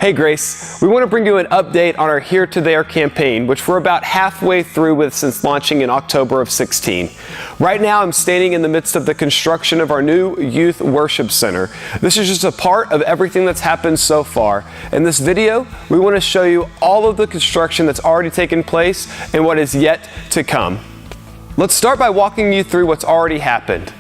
Hey Grace, we want to bring you an update on our Here to There campaign, which we're about halfway through with since launching in October of 16. Right now I'm standing in the midst of the construction of our new Youth Worship Center. This is just a part of everything that's happened so far. In this video, we want to show you all of the construction that's already taken place and what is yet to come. Let's start by walking you through what's already happened.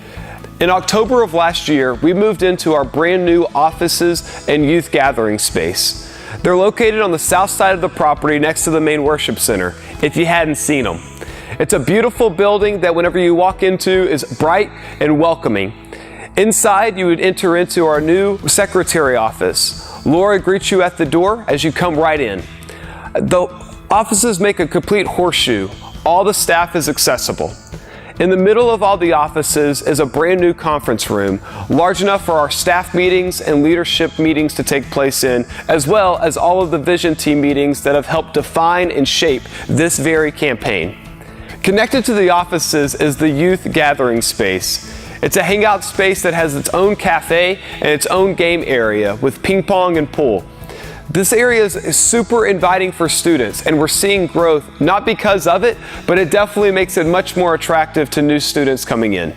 In October of last year, we moved into our brand new offices and youth gathering space. They're located on the south side of the property next to the main worship center, if you hadn't seen them. It's a beautiful building that whenever you walk into is bright and welcoming. Inside, you would enter into our new secretary office. Laura greets you at the door as you come right in. The offices make a complete horseshoe. All the staff is accessible. In the middle of all the offices is a brand new conference room, large enough for our staff meetings and leadership meetings to take place in, as well as all of the vision team meetings that have helped define and shape this very campaign. Connected to the offices is the youth gathering space. It's a hangout space that has its own cafe and its own game area with ping pong and pool. This area is super inviting for students, and we're seeing growth not because of it, but it definitely makes it much more attractive to new students coming in.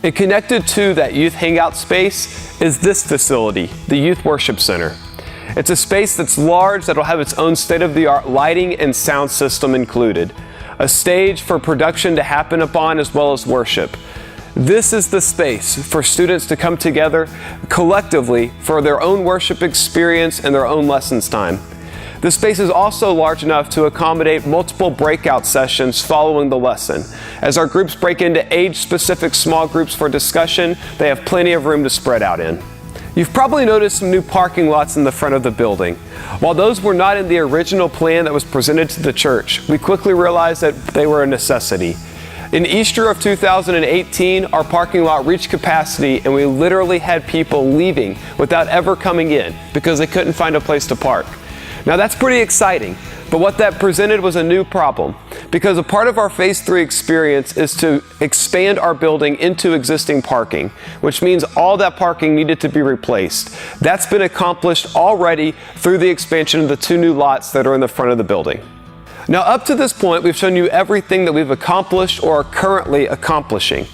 And connected to that youth hangout space is this facility, the Youth Worship Center. It's a space that's large that'll have its own state-of-the-art lighting and sound system included, a stage for production to happen upon as well as worship. This is the space for students to come together collectively for their own worship experience and their own lessons time. The space is also large enough to accommodate multiple breakout sessions following the lesson. As our groups break into age-specific small groups for discussion, they have plenty of room to spread out in. You've probably noticed some new parking lots in the front of the building. While those were not in the original plan that was presented to the church, we quickly realized that they were a necessity. In Easter of 2018, our parking lot reached capacity and we literally had people leaving without ever coming in because they couldn't find a place to park. Now that's pretty exciting, but what that presented was a new problem because a part of our Phase 3 experience is to expand our building into existing parking, which means all that parking needed to be replaced. That's been accomplished already through the expansion of the 2 new lots that are in the front of the building. Now, up to this point, we've shown you everything that we've accomplished or are currently accomplishing.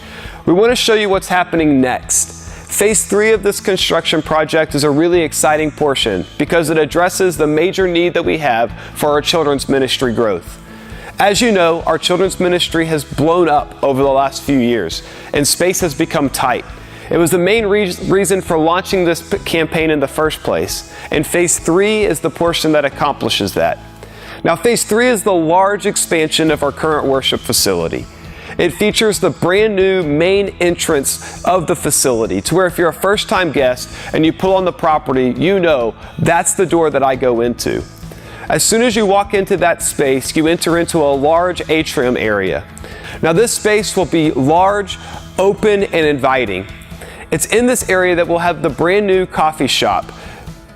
We want to show you what's happening next. Phase 3 of this construction project is a really exciting portion because it addresses the major need that we have for our children's ministry growth. As you know, our children's ministry has blown up over the last few years, and space has become tight. It was the main reason for launching this campaign in the first place, and Phase 3 is the portion that accomplishes that. Now, Phase 3 is the large expansion of our current worship facility. It features the brand new main entrance of the facility to where if you're a first-time guest and you pull on the property, you know that's the door that I go into. As soon as you walk into that space, you enter into a large atrium area. Now, this space will be large, open, and inviting. It's in this area that we'll have the brand new coffee shop,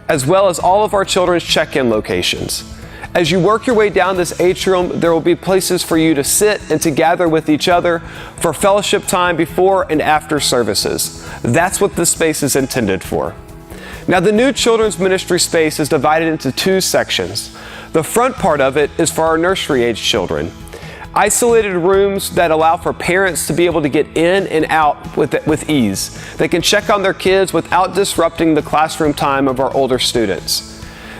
as well as all of our children's check-in locations. As you work your way down this atrium, there will be places for you to sit and to gather with each other for fellowship time before and after services. That's what this space is intended for. Now, the new children's ministry space is divided into 2 sections. The front part of it is for our nursery-age children. Isolated rooms that allow for parents to be able to get in and out with ease. They can check on their kids without disrupting the classroom time of our older students.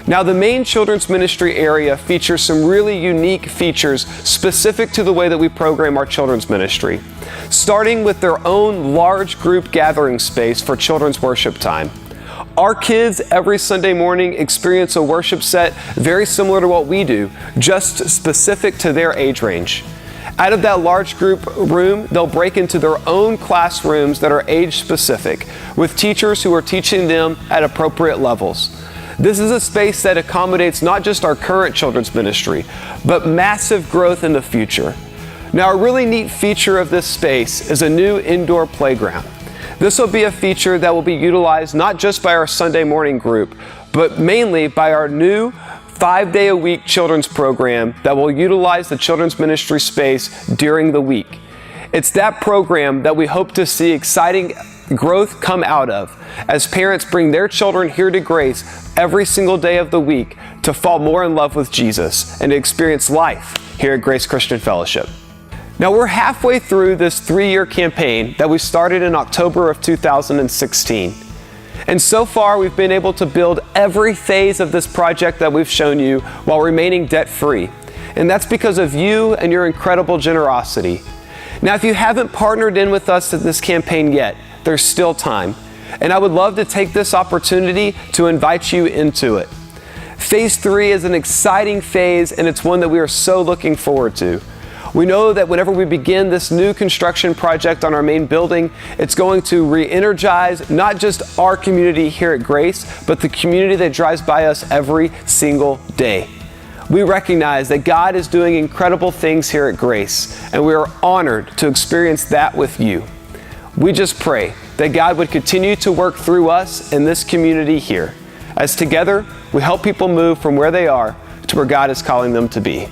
Now, the main children's ministry area features some really unique features specific to the way that we program our children's ministry, starting with their own large group gathering space for children's worship time. Our kids every Sunday morning experience a worship set very similar to what we do, just specific to their age range. Out of that large group room, they'll break into their own classrooms that are age specific, with teachers who are teaching them at appropriate levels. This is a space that accommodates not just our current children's ministry, but massive growth in the future. Now, a really neat feature of this space is a new indoor playground. This will be a feature that will be utilized not just by our Sunday morning group, but mainly by our new 5-day-a-week children's program that will utilize the children's ministry space during the week. It's that program that we hope to see exciting growth come out of as parents bring their children here to Grace every single day of the week to fall more in love with Jesus and to experience life here at Grace Christian Fellowship. Now, we're halfway through this 3-year campaign that we started in October of 2016. And so far, we've been able to build every phase of this project that we've shown you while remaining debt-free. And that's because of you and your incredible generosity. Now, if you haven't partnered in with us in this campaign yet, there's still time. And I would love to take this opportunity to invite you into it. Phase 3 is an exciting phase, and it's one that we are so looking forward to. We know that whenever we begin this new construction project on our main building, it's going to re-energize not just our community here at Grace, but the community that drives by us every single day. We recognize that God is doing incredible things here at Grace, and we are honored to experience that with you. We just pray that God would continue to work through us in this community here, as together we help people move from where they are to where God is calling them to be.